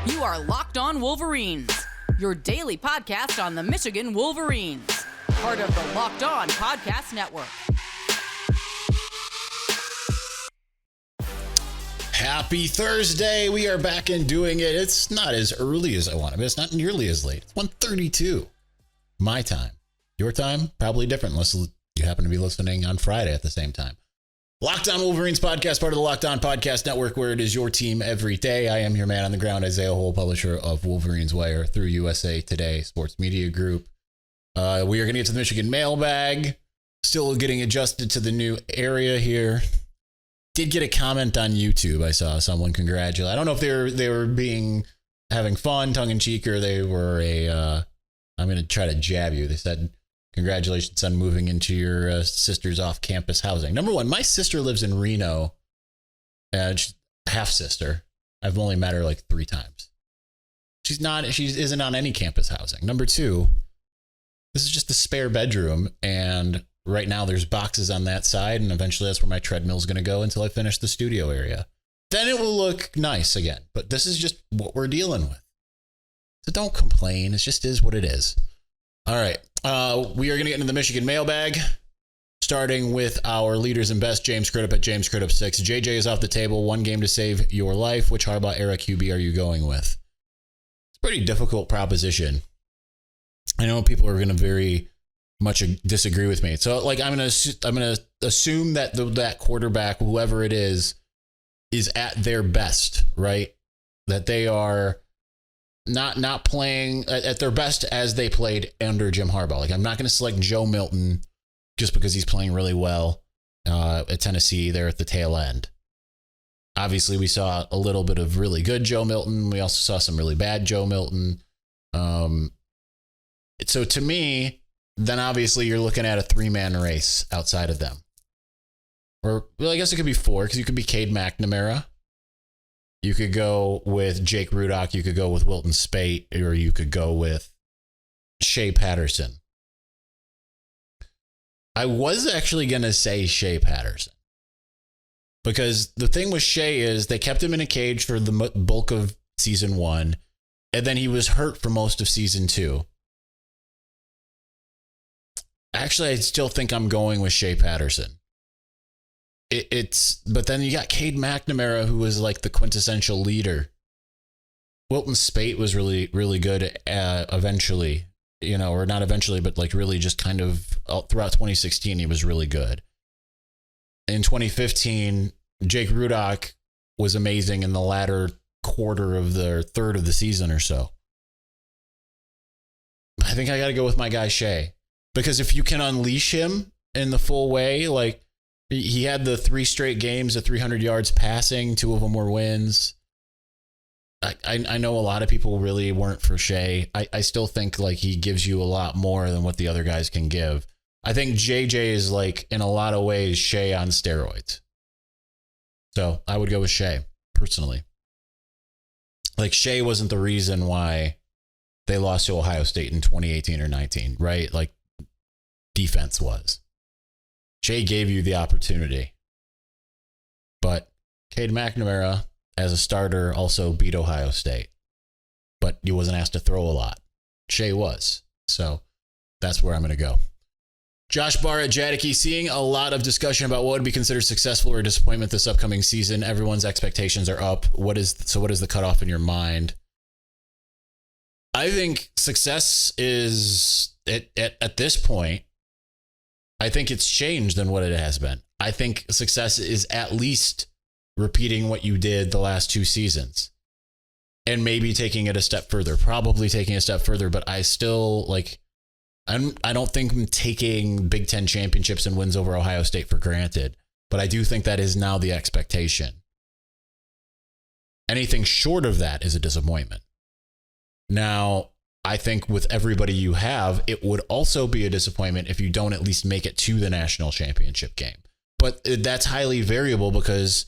You are Locked On Wolverines, your daily podcast on the Michigan Wolverines, part of the Locked On Podcast Network. Happy Thursday. We are back and doing it. It's not as early as I want, but it's not nearly as late. It's 1:32. My time. Your time? Probably different unless you happen to be listening on Friday at the same time. Locked On Wolverines podcast, part of the Locked On Podcast Network, where it is your team every day. I am your man on the ground, Isaiah Hole, publisher of Wolverines Wire through USA Today Sports Media Group. We are going to get to the Michigan Mailbag. Still getting adjusted to the new area here. Did get a comment on YouTube. I saw someone congratulate. I don't know if they were having fun, tongue in cheek, or they were I'm going to try to jab you. They said, "Congratulations on moving into your sister's off-campus housing." Number one, my sister lives in Reno. She's half sister. I've only met her like 3 times. She isn't on any campus housing. Number two, this is just a spare bedroom, and right now there's boxes on that side, and eventually that's where my treadmill is going to go until I finish the studio area. Then it will look nice again. But this is just what we're dealing with. So don't complain. It just is what it is. All right. We are going to get into the Michigan Mailbag, starting with our leaders and best, James Crudup at James Crudup 6. JJ is off the table. 1 game to save your life. Which Harbaugh era QB are you going with? It's a pretty difficult proposition. I know people are going to very much disagree with me. So, like, I'm going to assume that that quarterback, whoever it is at their best, right? That they are not playing at their best as they played under Jim Harbaugh. Like, I'm not going to select Joe Milton just because he's playing really well at Tennessee there at the tail end. Obviously, we saw a little bit of really good Joe Milton. We also saw some really bad Joe Milton. So to me, then obviously you're looking at a 3-man race outside of them. Or, well, I guess it could be 4, because you could be Cade McNamara. You could go with Jake Rudock. You could go with Wilton Spate, or you could go with Shea Patterson. I was actually going to say Shea Patterson, because the thing with Shea is they kept him in a cage for the bulk of season 1, and then he was hurt for most of season 2. Actually, I still think I'm going with Shea Patterson. But then you got Cade McNamara, who was like the quintessential leader. Wilton Spate was really, really good eventually, or not eventually, but like really just kind of throughout 2016, he was really good. In 2015, Jake Rudock was amazing in the latter quarter of the third of the season or so. I think I got to go with my guy Shea, because if you can unleash him in the full way, like, he had the 3 straight games of 300 yards passing. 2 of them were wins. I know a lot of people really weren't for Shea. I still think like he gives you a lot more than what the other guys can give. I think JJ is like, in a lot of ways, Shea on steroids. So I would go with Shea personally. Like, Shea wasn't the reason why they lost to Ohio State in 2018 or 19, right? Like, defense was. Shea gave you the opportunity. But Cade McNamara, as a starter, also beat Ohio State. But he wasn't asked to throw a lot. Shea was. So that's where I'm going to go. Josh Barr at Jadicke, seeing a lot of discussion about what would be considered successful or disappointment this upcoming season. Everyone's expectations are up. What is the cutoff in your mind? I think success is, at this point, I think it's changed than what it has been. I think success is at least repeating what you did the last 2 seasons and maybe taking it a step further, probably taking a step further. But I still I don't think I'm taking Big Ten championships and wins over Ohio State for granted, but I do think that is now the expectation. Anything short of that is a disappointment. Now, I think with everybody you have, it would also be a disappointment if you don't at least make it to the national championship game. But that's highly variable because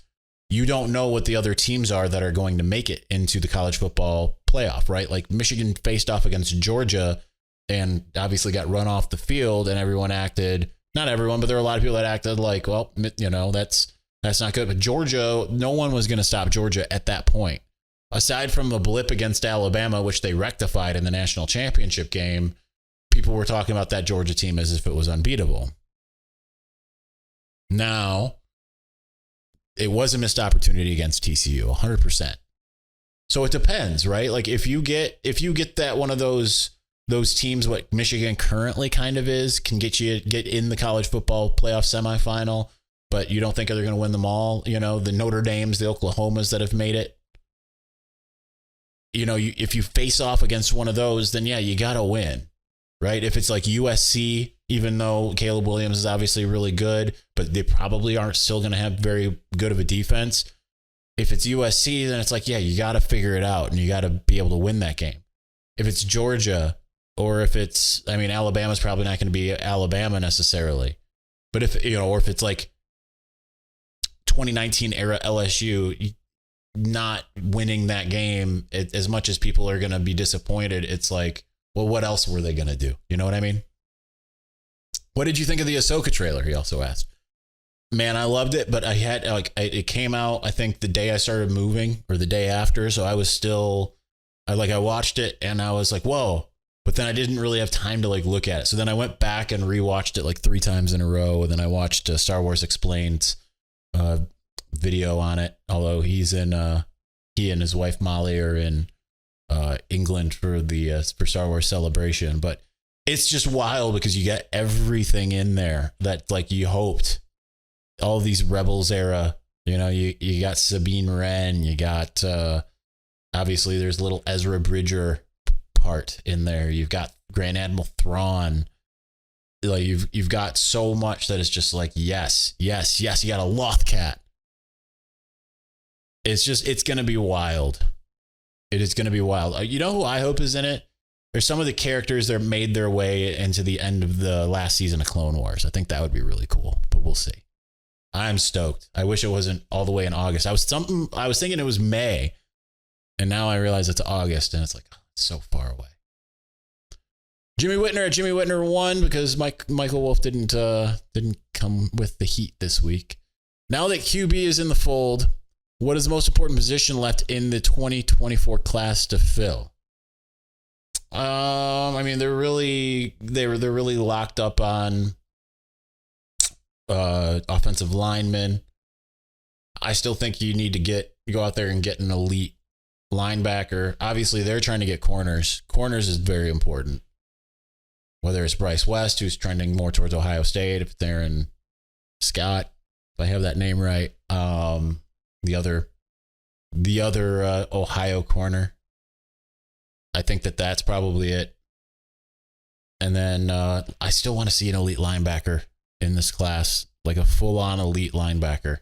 you don't know what the other teams are that are going to make it into the college football playoff, right? Like, Michigan faced off against Georgia and obviously got run off the field, and everyone acted, not everyone, but there were a lot of people that acted like, well, that's not good. But Georgia, no one was going to stop Georgia at that point. aside from a blip against Alabama, which they rectified in the national championship game, people were talking about that Georgia team as if it was unbeatable. Now, it was a missed opportunity against TCU, 100%. So it depends, right? Like if you get that one of those teams, what Michigan currently kind of is, can get in the college football playoff semifinal, but you don't think they're going to win them all. You know, the Notre Dames, the Oklahomas that have made it. You know, if you face off against one of those, then yeah, you got to win, right? If it's like USC, even though Caleb Williams is obviously really good, but they probably aren't still going to have very good of a defense. If it's USC, then it's like, yeah, you got to figure it out and you got to be able to win that game. If it's Georgia, or if it's, I mean, Alabama's probably not going to be Alabama necessarily. But if, you know, or if it's like 2019 era LSU, not winning that game, as much as people are going to be disappointed, it's like, well, what else were they going to do? You know what I mean? What did you think of the Ahsoka trailer? He also asked. Man, I loved it, but it came out, I think the day I started moving or the day after. So I was still, I watched it and I was like, whoa, but then I didn't really have time to like look at it. So then I went back and rewatched it like 3 times in a row. And then I watched Star Wars Explained video on it. Although he and his wife Molly are in England for for Star Wars Celebration, but it's just wild because you get everything in there that like you hoped. All these Rebels era, you know, you got Sabine Wren, you got obviously there's a little Ezra Bridger part in there. You've got Grand Admiral Thrawn. Like you've got so much that it's just like yes. You got a Lothcat. It's gonna be wild. It is gonna be wild. You know who I hope is in it? There's some of the characters that made their way into the end of the last season of Clone Wars. I think that would be really cool, but we'll see. I'm stoked. I wish it wasn't all the way in August. I was thinking it was May, and now I realize it's August, and it's like, oh, it's so far away. Jimmy Whitner at Jimmy Whitner 1 because Michael Wolf didn't come with the heat this week. Now that QB is in the fold, what is the most important position left in the 2024 class to fill? I mean, they're really locked up on offensive linemen. I still think you need to go out there and get an elite linebacker. Obviously, they're trying to get corners. Corners is very important. Whether it's Bryce West, who's trending more towards Ohio State, if they're in Scott, if I have that name right, the other Ohio corner. I think that's probably it. And then I still want to see an elite linebacker in this class, like a full-on elite linebacker.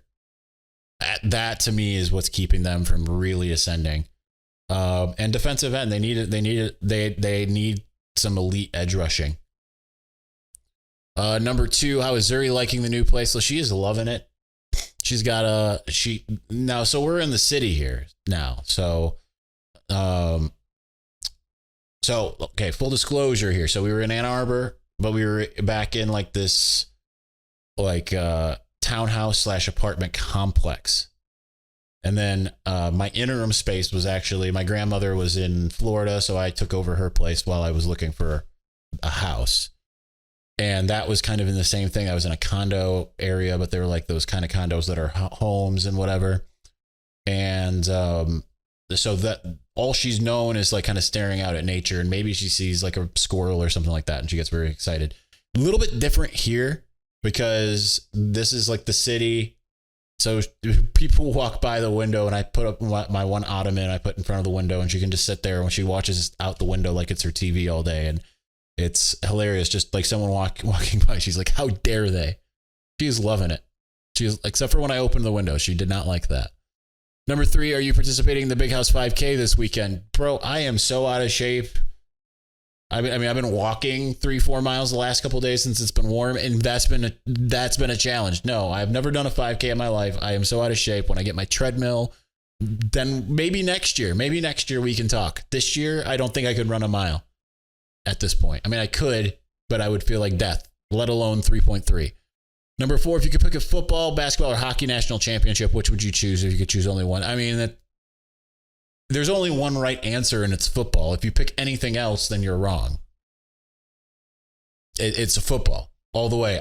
That to me is what's keeping them from really ascending. And defensive end, they need some elite edge rushing. Number 2, how is Zuri liking the new place? So she is loving it. She's got so we're in the city here now. So okay, full disclosure here. So we were in Ann Arbor, but we were back in like this townhouse / apartment complex. And then my interim space was actually, my grandmother was in Florida, so I took over her place while I was looking for a house. And that was kind of in the same thing. I was in a condo area, but they were like those kind of condos that are homes and whatever. And so that all she's known is like kind of staring out at nature, and maybe she sees like a squirrel or something like that, and she gets very excited. A little bit different here, because this is like the city. So people walk by the window, and I put up my one ottoman I put in front of the window, and she can just sit there when she watches out the window like it's her TV all day. And it's hilarious. Just like someone walking by, she's like, how dare they? She's loving it. She's, except for when I opened the window, she did not like that. Number 3, are you participating in the Big House 5K this weekend? Bro, I am so out of shape. I mean, I've been walking 3-4 miles the last couple of days since it's been warm, and that's been a challenge. No, I've never done a 5K in my life. I am so out of shape. When I get my treadmill, then maybe next year we can talk. This year, I don't think I could run a mile at this point. I mean, I could, but I would feel like death, let alone 3.3. Number 4, if you could pick a football, basketball, or hockey national championship, which would you choose if you could choose only one? I mean, there's only one right answer, and it's football. If you pick anything else, then you're wrong. It's a football all the way.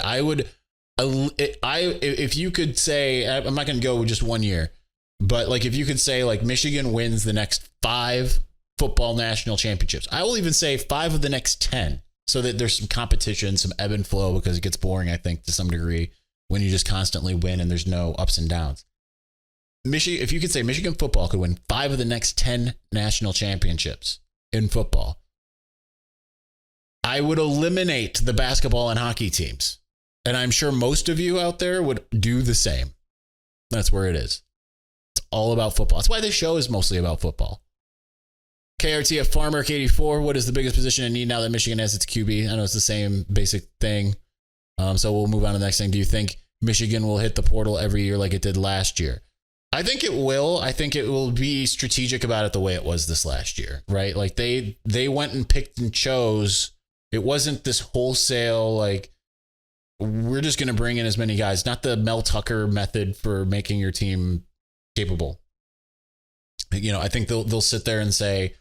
If you could say, I'm not going to go just 1 year, but like if you could say like Michigan wins the next 5 football national championships, I will even say 5 of the next 10, so that there's some competition, some ebb and flow, because it gets boring, I think, to some degree when you just constantly win and there's no ups and downs. If you could say Michigan football could win 5 of the next 10 national championships in football, I would eliminate the basketball and hockey teams. And I'm sure most of you out there would do the same. That's where it is. It's all about football. That's why this show is mostly about football. KRT at Farmer 84. What is the biggest position in need now that Michigan has its QB? I know it's the same basic thing. So we'll move on to the next thing. Do you think Michigan will hit the portal every year like it did last year? I think it will. I think it will be strategic about it the way it was this last year, right? Like they went and picked and chose. It wasn't this wholesale, like, we're just going to bring in as many guys, not the Mel Tucker method for making your team capable. I think they'll sit there and say,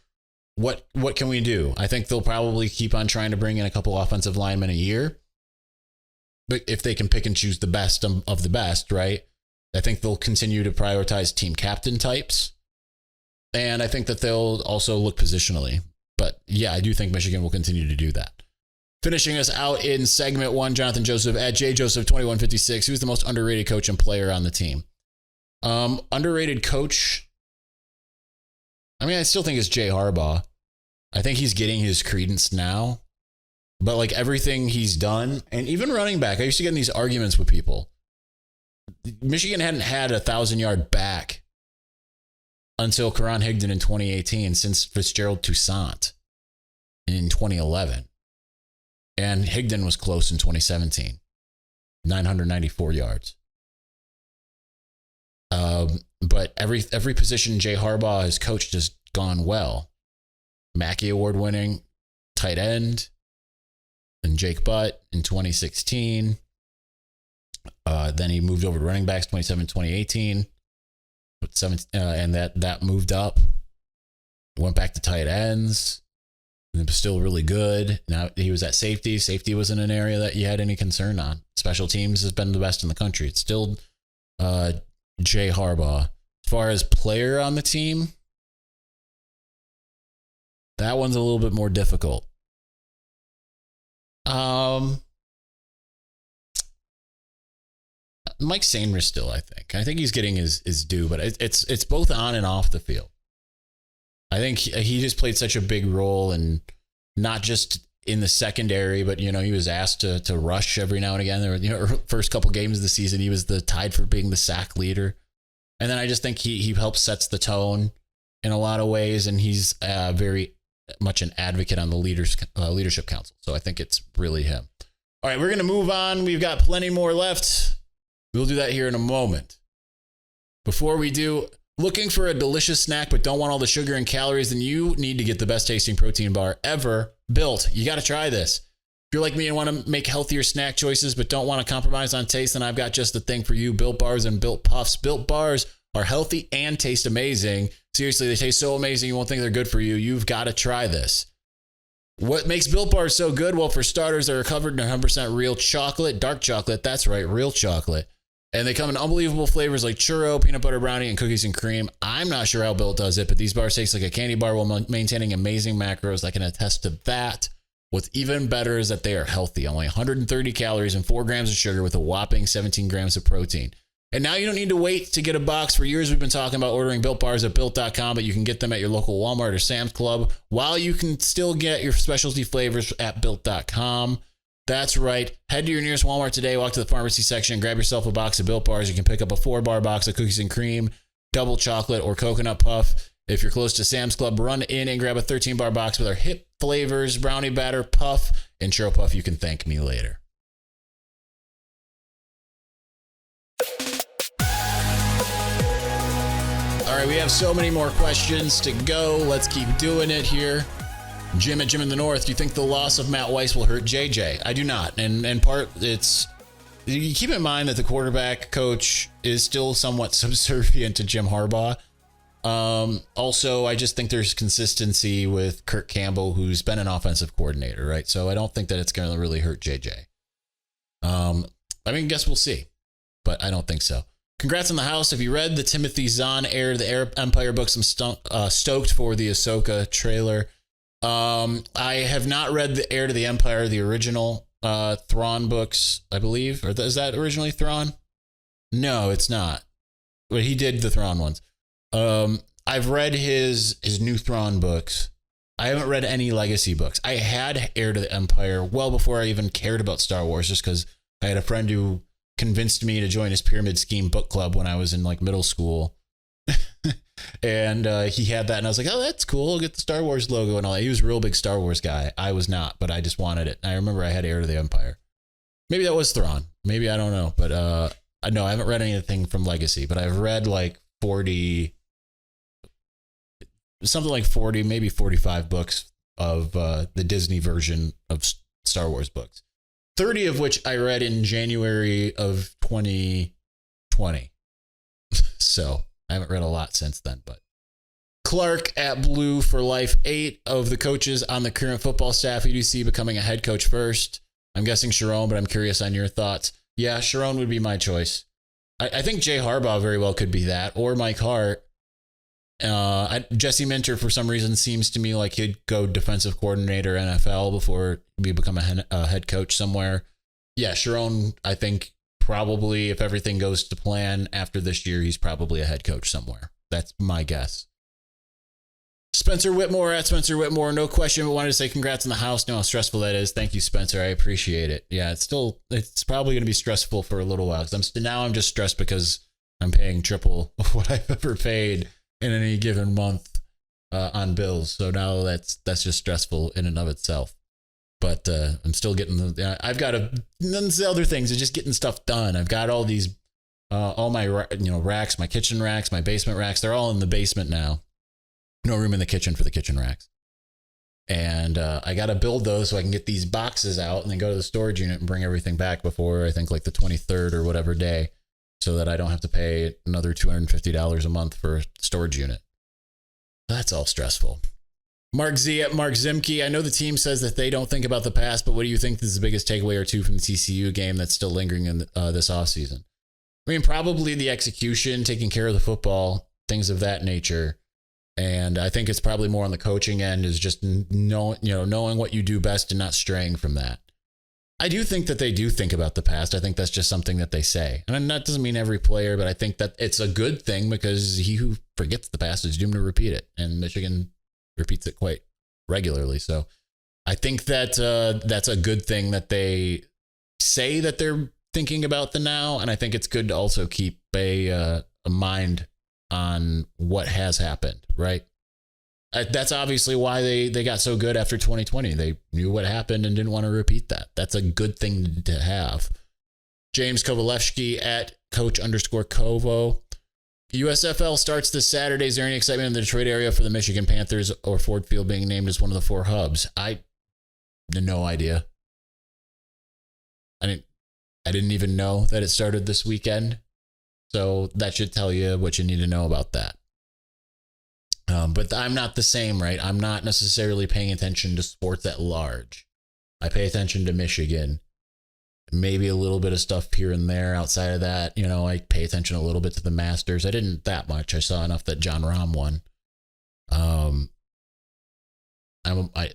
what can we do? I think they'll probably keep on trying to bring in a couple offensive linemen a year. But if they can pick and choose the best of the best, right? I think they'll continue to prioritize team captain types. And I think that they'll also look positionally. But yeah, I do think Michigan will continue to do that. Finishing us out in segment 1, Jonathan Joseph at JJoseph2156. Who's the most underrated coach and player on the team? Underrated coach. I mean, I still think it's Jay Harbaugh. I think he's getting his credence now. But like everything he's done, and even running back, I used to get in these arguments with people. Michigan hadn't had a 1,000-yard back until Karan Higdon in 2018, since Fitzgerald Toussaint in 2011. And Higdon was close in 2017, 994 yards. But every position Jay Harbaugh has coached has gone well. Mackey Award winning tight end, and Jake Butt in 2016. Then he moved over to running backs 2018. And that moved up. Went back to tight ends. And it was still really good. Now he was at safety. Safety wasn't an area that you had any concern on. Special teams has been the best in the country. It's still Jay Harbaugh. As far as player on the team, that one's a little bit more difficult. Mike Sainris still, I think. I think he's getting his due, but it's both on and off the field. I think he just played such a big role, and not just in the secondary, but he was asked to rush every now and again. There were, first couple games of the season, he was tied for being the sack leader. And then I just think he helps sets the tone in a lot of ways, and he's very much an advocate on the leadership council. So I think it's really him. All right, we're going to move on. We've got plenty more left. We'll do that here in a moment. Before we do, looking for a delicious snack but don't want all the sugar and calories, then you need to get the best tasting protein bar ever built. You got to try this. If you're like me and want to make healthier snack choices but don't want to compromise on taste, then I've got just the thing for you. Built Bars and Built Puffs. Built Bars are healthy and taste amazing. Seriously, they taste so amazing you won't think they're good for you. You've got to try this. What makes Built Bars so good? Well, for starters, they're covered in 100% real chocolate, dark chocolate. That's right, real chocolate. And they come in unbelievable flavors like churro, peanut butter brownie, and cookies and cream. I'm not sure how Built does it, but these bars taste like a candy bar while maintaining amazing macros. I can attest to that. What's even better is that they are healthy. Only 130 calories and 4 grams of sugar with a whopping 17 grams of protein. And now you don't need to wait to get a box. For years, we've been talking about ordering Built Bars at Built.com, but you can get them at your local Walmart or Sam's Club, while you can still get your specialty flavors at Built.com. That's right. Head to your nearest Walmart today, walk to the pharmacy section, and grab yourself a box of Built Bars. You can pick up a 4-bar box of cookies and cream, double chocolate, or coconut puff. If you're close to Sam's Club, run in and grab a 13-bar box with our hip flavors, brownie batter, puff, and churro puff. You can thank me later. All right, we have so many more questions to go. Let's keep doing it here. Jim at Jim in the North, do you think the loss of Matt Weiss will hurt JJ? I do not. And part, you keep in mind that the quarterback coach is still somewhat subservient to Jim Harbaugh. Also, I just think there's consistency with Kirk Campbell, who's been an offensive coordinator, right? So I don't think that it's going to really hurt JJ. I mean, guess we'll see, but I don't think so. Congrats on the house. Have you read the Timothy Zahn Heir to the Empire books? I'm stoked for the Ahsoka trailer. I have not read the Heir to the Empire, the original Thrawn books, I believe. Or is that originally Thrawn? No, it's not. But he did the Thrawn ones. I've read his new Thrawn books. I haven't read any Legacy books. I had Heir to the Empire well before I even cared about Star Wars, just because I had a friend who convinced me to join his Pyramid Scheme book club when I was in like middle school. And he had that, and I was like, oh, that's cool. I'll get the Star Wars logo and all that. He was a real big Star Wars guy. I was not, but I just wanted it. I remember I had Heir to the Empire. Maybe that was Thrawn. Maybe, I don't know. But no, I haven't read anything from Legacy, but I've read like 40, maybe 45 books of the Disney version of Star Wars books. 30 of which I read in January of 2020. So I haven't read a lot since then, but Clark at Blue for Life. 8 of the coaches on the current football staff, who do you see becoming a head coach first? I'm guessing Sharon, but I'm curious on your thoughts. Yeah, Sharon would be my choice. I think Jay Harbaugh very well could be that, or Mike Hart. Jesse Minter, for some reason, seems to me like he'd go defensive coordinator NFL before we become a head coach somewhere. Yeah, Sharon, I think probably if everything goes to plan after this year, he's probably a head coach somewhere. That's my guess. Spencer Whitmore at Spencer Whitmore, no question, but wanted to say congrats on the house. Know how stressful that is. Thank you, Spencer. I appreciate it. Yeah, it's probably going to be stressful for a little while. I'm just stressed because I'm paying triple of what I've ever paid in any given month on bills. So now that's just stressful in and of itself. But I'm still getting I've got the other things are just getting stuff done. I've got all these, all my racks, my kitchen racks, my basement racks. They're all in the basement now. No room in the kitchen for the kitchen racks. And I got to build those so I can get these boxes out and then go to the storage unit and bring everything back before I think like the 23rd or whatever day, so that I don't have to pay another $250 a month for a storage unit. That's all stressful. Mark Z at Mark Zimke. I know the team says that they don't think about the past, but what do you think is the biggest takeaway or two from the TCU game that's still lingering in this offseason? I mean, probably the execution, taking care of the football, things of that nature. And I think it's probably more on the coaching end, is just knowing what you do best and not straying from that. I do think that they do think about the past. I think that's just something that they say. And that doesn't mean every player, but I think that it's a good thing, because he who forgets the past is doomed to repeat it. And Michigan repeats it quite regularly. So I think that that's a good thing that they say that they're thinking about the now. And I think it's good to also keep a mind on what has happened, right? That's obviously why they got so good after 2020. They knew what happened and didn't want to repeat that. That's a good thing to have. James Kovalevsky at Coach_Kovo. USFL starts this Saturday. Is there any excitement in the Detroit area for the Michigan Panthers or Ford Field being named as one of the 4 hubs? I had no idea. I didn't even know that it started this weekend. So that should tell you what you need to know about that. But I'm not the same, right? I'm not necessarily paying attention to sports at large. I pay attention to Michigan. Maybe a little bit of stuff here and there. Outside of that, I pay attention a little bit to the Masters. I didn't that much. I saw enough that John Rahm won.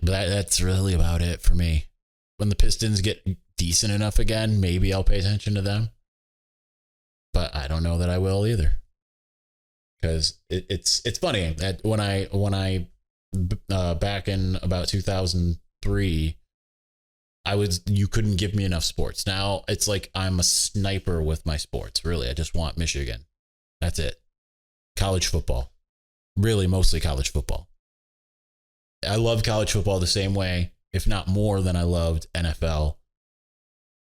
That's really about it for me. When the Pistons get decent enough again, maybe I'll pay attention to them. But I don't know that I will either. Because it's funny that when I back in about 2003, you couldn't give me enough sports. Now it's like I'm a sniper with my sports. Really, I just want Michigan. That's it. College football, really mostly college football. I love college football the same way, if not more than I loved NFL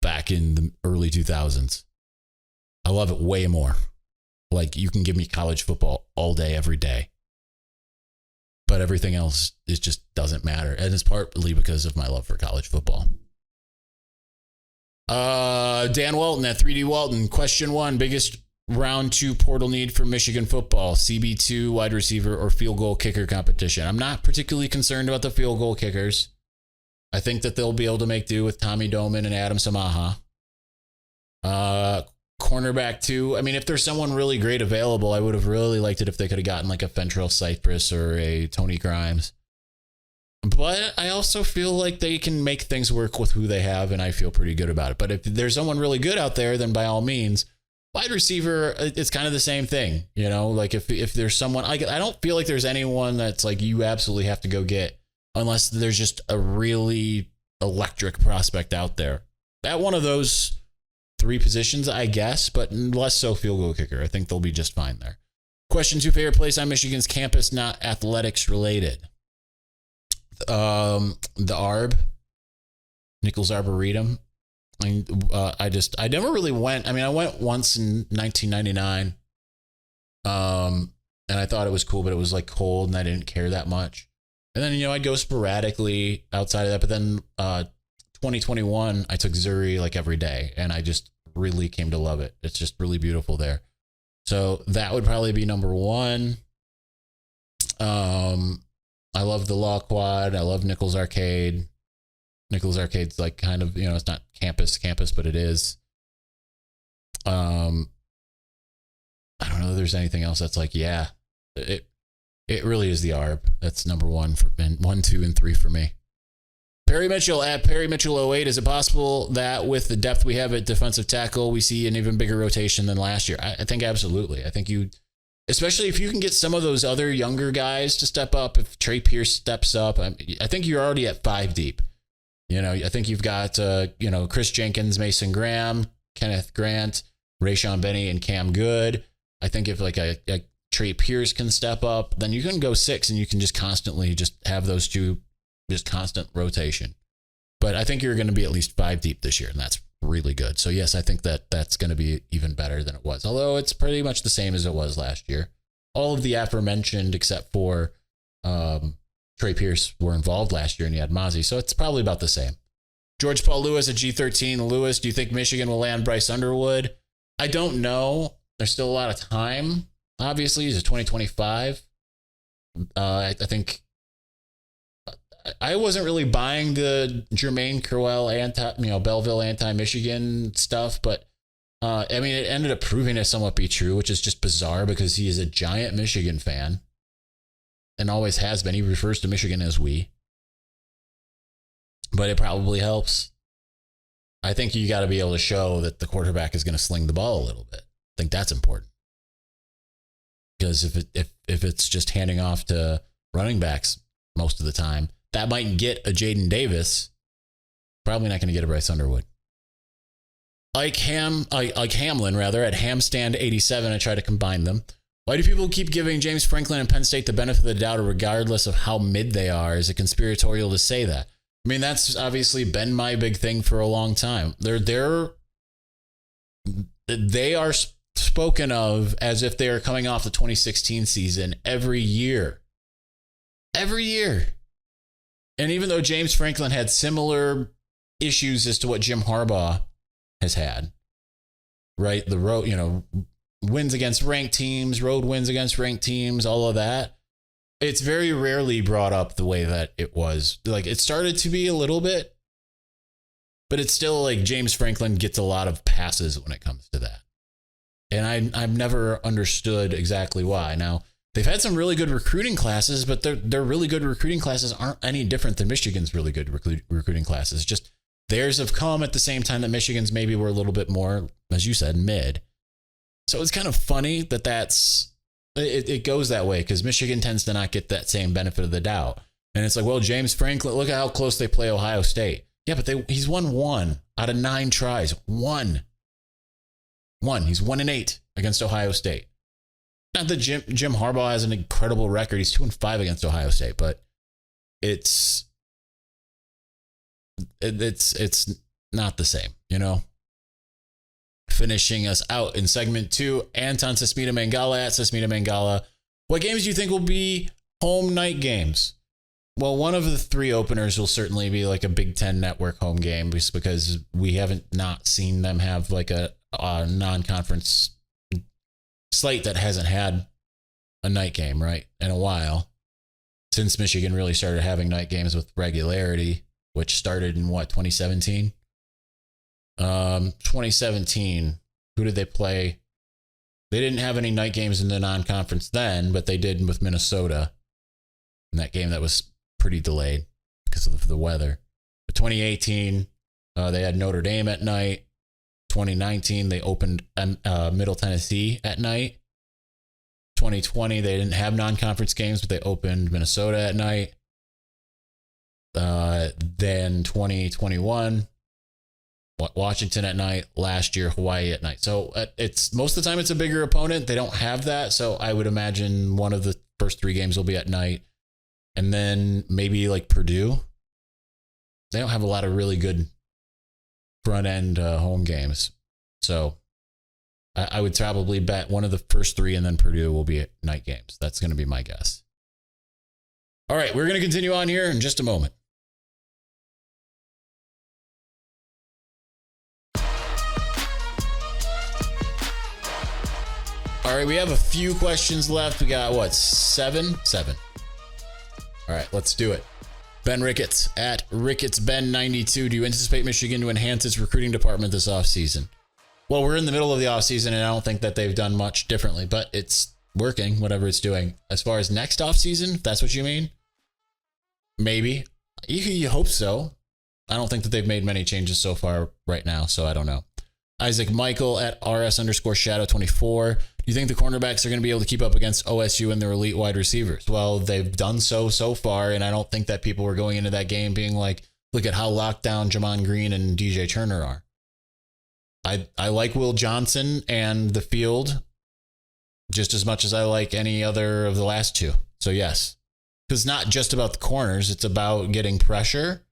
back in the early 2000s. I love it way more. Like, you can give me college football all day, every day. But everything else, it just doesn't matter. And it's partly because of my love for college football. Dan Walton at 3D Walton. Question 1, biggest round 2 portal need for Michigan football, CB2 wide receiver or field goal kicker competition. I'm not particularly concerned about the field goal kickers. I think that they'll be able to make do with Tommy Doman and Adam Samaha. Cornerback 2. I mean, if there's someone really great available, I would have really liked it if they could have gotten like a Fentrell Cypress or a Tony Grimes. But I also feel like they can make things work with who they have, and I feel pretty good about it. But if there's someone really good out there, then by all means, wide receiver, it's kind of the same thing. You know, like if there's someone, I don't feel like there's anyone that's like you absolutely have to go get unless there's just a really electric prospect out there. At one of those 3 positions, I guess, but less so field goal kicker. I think they'll be just fine there. Question 2, favorite place on Michigan's campus, not athletics related. The Arb, Nichols Arboretum. I never really went. I mean, I went once in 1999. And I thought it was cool, but it was like cold and I didn't care that much. And then, I'd go sporadically outside of that. But then, 2021, I took Zuri like every day and I just really came to love it. It's just really beautiful there. So that would probably be number 1. I love the Law Quad. I love Nichols Arcade. Nichols Arcade's like kind of, it's not campus, but it is. I don't know if there's anything else that's like, yeah, it really is the Arb. That's number 1 for 1, 2, and 3 for me. Perry Mitchell at Perry Mitchell 08. Is it possible that with the depth we have at defensive tackle, we see an even bigger rotation than last year? I think absolutely. I think especially if you can get some of those other younger guys to step up. If Trey Pierce steps up, I think you're already at 5 deep. I think you've got, Chris Jenkins, Mason Graham, Kenneth Grant, Rayshon Benny, and Cam Good. I think if like a Trey Pierce can step up, then you can go 6 and you can just constantly just have those 2, just constant rotation. But I think you're going to be at least 5 deep this year, and that's really good. So yes, I think that's going to be even better than it was. Although it's pretty much the same as it was last year. All of the aforementioned, except for Trey Pierce, were involved last year, and you had Mozzie. So it's probably about the same. George Paul Lewis at G13. Lewis, do you think Michigan will land Bryce Underwood? I don't know. There's still a lot of time. Obviously, he's a 2025. I think I wasn't really buying the Jermaine Crowell Belleville anti-Michigan stuff, but it ended up proving to somewhat be true, which is just bizarre because he is a giant Michigan fan and always has been. He refers to Michigan as we, but it probably helps. I think you got to be able to show that the quarterback is going to sling the ball a little bit. I think that's important because if it's just handing off to running backs most of the time, that might get a Jaden Davis. Probably not going to get a Bryce Underwood. Ike Hamlin at Hamstand 87. I try to combine them. Why do people keep giving James Franklin and Penn State the benefit of the doubt, regardless of how mid they are? Is it conspiratorial to say that? I mean, that's obviously been my big thing for a long time. They are spoken of as if they are coming off the 2016 season every year. Every year. And even though James Franklin had similar issues as to what Jim Harbaugh has had, right? The road, wins against ranked teams, road wins against ranked teams, all of that. It's very rarely brought up the way that it was. Like, it started to be a little bit, but it's still like James Franklin gets a lot of passes when it comes to that. And I've never understood exactly why. Now, they've had some really good recruiting classes, but their really good recruiting classes aren't any different than Michigan's really good recruiting classes. Just theirs have come at the same time that Michigan's maybe were a little bit more, as you said, mid. So it's kind of funny that it goes that way because Michigan tends to not get that same benefit of the doubt. And it's like, well, James Franklin, look at how close they play Ohio State. Yeah, but he's won 1 out of 9 tries. One. He's 1-8 against Ohio State. Not that Jim Harbaugh has an incredible record. He's 2-5 against Ohio State, but it's not the same, Finishing us out in segment 2, Anton Sesmita Mangala at Sesmita Mangala. What games do you think will be home night games? Well, one of the 3 openers will certainly be like a Big Ten Network home game just because we haven't not seen them have like a non-conference slate that hasn't had a night game, right, in a while, since Michigan really started having night games with regularity, which started in 2017? 2017, who did they play? They didn't have any night games in the non-conference then, but they did with Minnesota in that game that was pretty delayed because of the weather. But 2018, they had Notre Dame at night. 2019, they opened Middle Tennessee at night. 2020, they didn't have non-conference games, but they opened Minnesota at night. Then 2021, Washington at night. Last year, Hawaii at night. So it's most of the time it's a bigger opponent. They don't have that, so I would imagine one of the first 3 games will be at night, and then maybe like Purdue. They don't have a lot of really good front end home games, so I would probably bet one of the first 3, and then Purdue will be at night games. That's going to be my guess. All right, we're going to continue on here in just a moment. All right, we have a few questions left. We got, 7? 7. All right, let's do it. Ben Ricketts at RickettsBen92. Do you anticipate Michigan to enhance its recruiting department this offseason? Well, we're in the middle of the offseason, and I don't think that they've done much differently, but it's working, whatever it's doing. As far as next offseason, if that's what you mean, maybe. You hope so. I don't think that they've made many changes so far right now, so I don't know. Isaac Michael at RS_Shadow24. Do you think the cornerbacks are going to be able to keep up against OSU and their elite wide receivers? Well, they've done so far, and I don't think that people were going into that game being like, look at how locked down Jamon Green and DJ Turner are. I like Will Johnson and the field just as much as I like any other of the last 2. So yes, because it's not just about the corners. It's about getting pressure.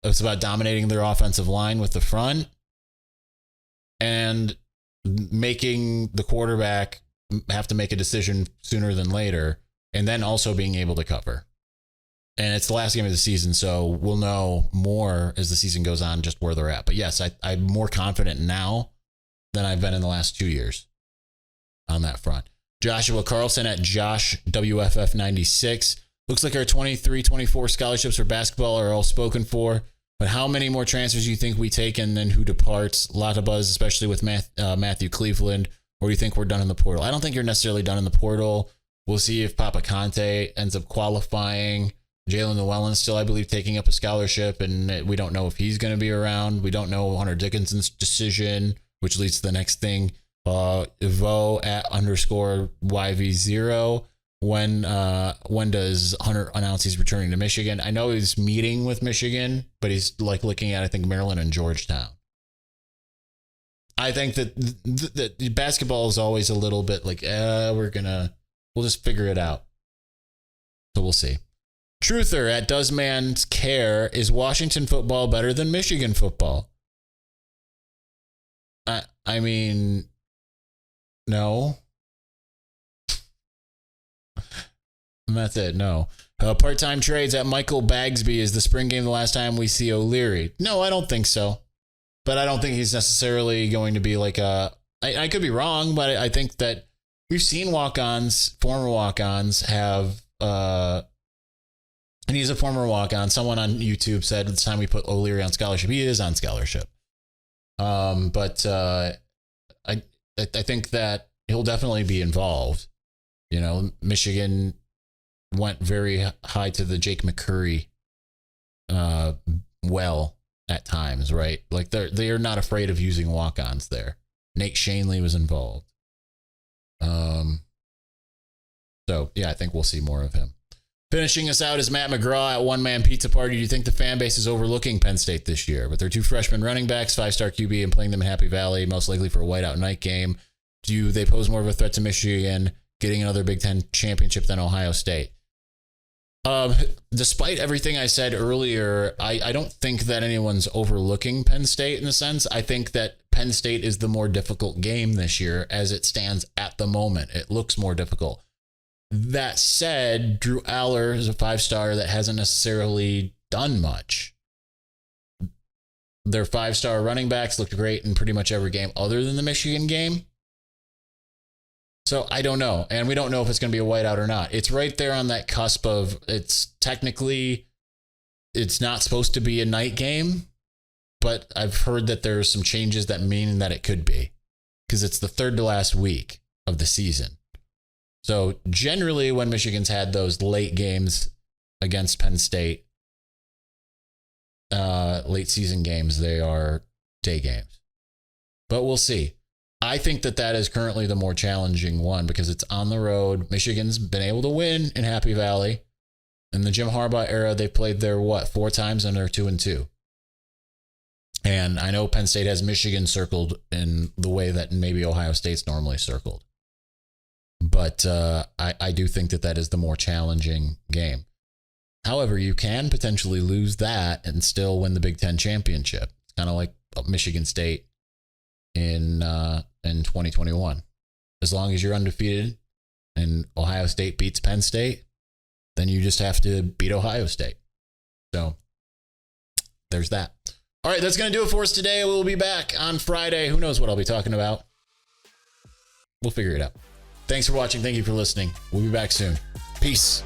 It's about dominating their offensive line with the front and making the quarterback have to make a decision sooner than later, and then also being able to cover. And it's the last game of the season, so we'll know more as the season goes on just where they're at. But yes, I'm more confident now than I've been in the last 2 years on that front. Joshua Carlson at JoshWFF96. Looks like our 23-24 scholarships for basketball are all spoken for. But how many more transfers do you think we take and then who departs? A lot of buzz, especially with Matthew Cleveland. Or do you think we're done in the portal? I don't think you're necessarily done in the portal. We'll see if Papa Conte ends up qualifying. Jalen Llewellyn's still, I believe, taking up a scholarship, and we don't know if he's going to be around. We don't know Hunter Dickinson's decision, which leads to the next thing. Vo at _YV0. When does Hunter announce he's returning to Michigan? I know he's meeting with Michigan, but he's like looking at, I think, Maryland and Georgetown. I think that the basketball is always a little bit like, we'll just figure it out. So we'll see. Truther at Does Man's Care. Is Washington football better than Michigan football? I mean, no. And that's it. No. Part-time trades at Michael Bagsby. Is the spring game the last time we see O'Leary? No, I don't think so. But I don't think he's necessarily going to be like a... I could be wrong, but I think that we've seen walk-ons, former walk-ons have... and he's a former walk-on. Someone on YouTube said it's time we put O'Leary on scholarship. He is on scholarship. But I think that he'll definitely be involved. You know, Michigan went very high to the Jake McCurry well at times, right? Like they are not afraid of using walk-ons there. Nate Shanley was involved. So yeah, I think we'll see more of him. Finishing us out is Matt McGraw at One Man Pizza Party. Do you think the fan base is overlooking Penn State this year? With their 2 freshman running backs, 5-star QB, and playing them in Happy Valley, most likely for a whiteout night game, do they pose more of a threat to Michigan getting another Big Ten championship than Ohio State? Despite everything I said earlier, I don't think that anyone's overlooking Penn State in a sense. I think that Penn State is the more difficult game this year as it stands at the moment. It looks more difficult. That said, Drew Aller is a 5-star that hasn't necessarily done much. Their 5-star running backs looked great in pretty much every game other than the Michigan game. So I don't know. And we don't know if it's going to be a whiteout or not. It's right there on that cusp of it's not supposed to be a night game, but I've heard that there's some changes that mean that it could be because it's the third to last week of the season. So generally when Michigan's had those late games against Penn State, late season games, they are day games. But we'll see. I think that is currently the more challenging one because it's on the road. Michigan's been able to win in Happy Valley. In the Jim Harbaugh era, they played there, 4 times, and they're 2-2. And I know Penn State has Michigan circled in the way that maybe Ohio State's normally circled. But I do think that is the more challenging game. However, you can potentially lose that and still win the Big Ten championship. It's kind of like Michigan State in 2021. As long as you're undefeated and Ohio State beats Penn State, then you just have to beat Ohio State. So there's that. All right, that's going to do it for us today. We'll be back on Friday. Who knows what I'll be talking about? We'll figure it out. Thanks for watching. Thank you for listening. We'll be back soon. Peace.